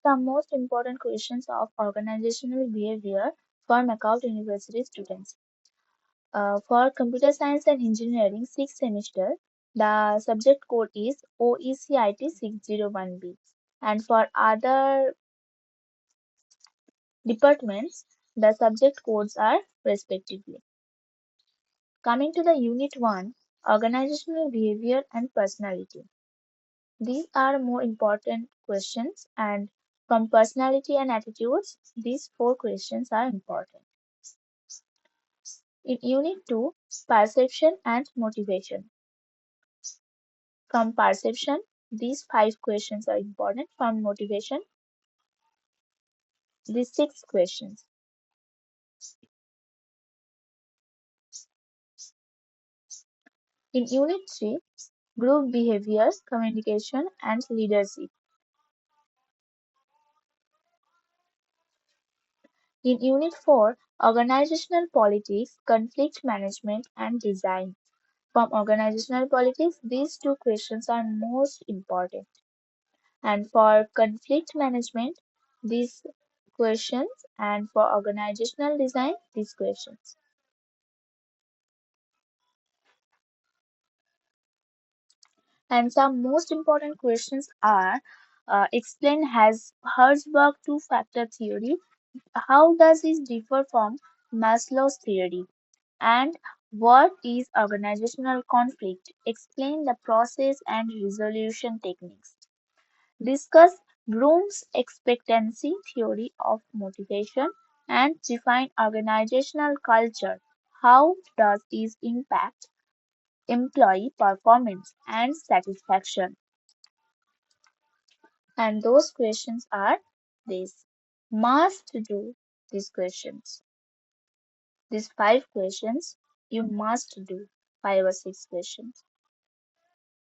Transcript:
some most important questions of organizational behavior for MAKAUT University students. For computer science and engineering 6th semester, the subject code is OECIT 601B. And for other departments, the subject codes are respectively. Coming to the Unit 1, Organizational Behavior and Personality. These are more important questions, and from personality and attitudes, these four questions are important. In Unit 2, Perception and Motivation. From perception, these five questions are important. From motivation, these six questions. In Unit 3, Group Behaviors, Communication and Leadership. In Unit 4, Organizational Politics, Conflict Management and Design. From organizational politics, these two questions are most important. And for conflict management, these questions, and for organizational design, these questions. And some most important questions are explain has Herzberg two-factor theory. How does this differ from Maslow's theory? And what is organizational conflict? Explain the process and resolution techniques. Discuss Bloom's expectancy theory of motivation and define organizational culture. How does this impact employee performance and satisfaction? And those questions are these. Must do these questions. These five questions you must do, five or six questions.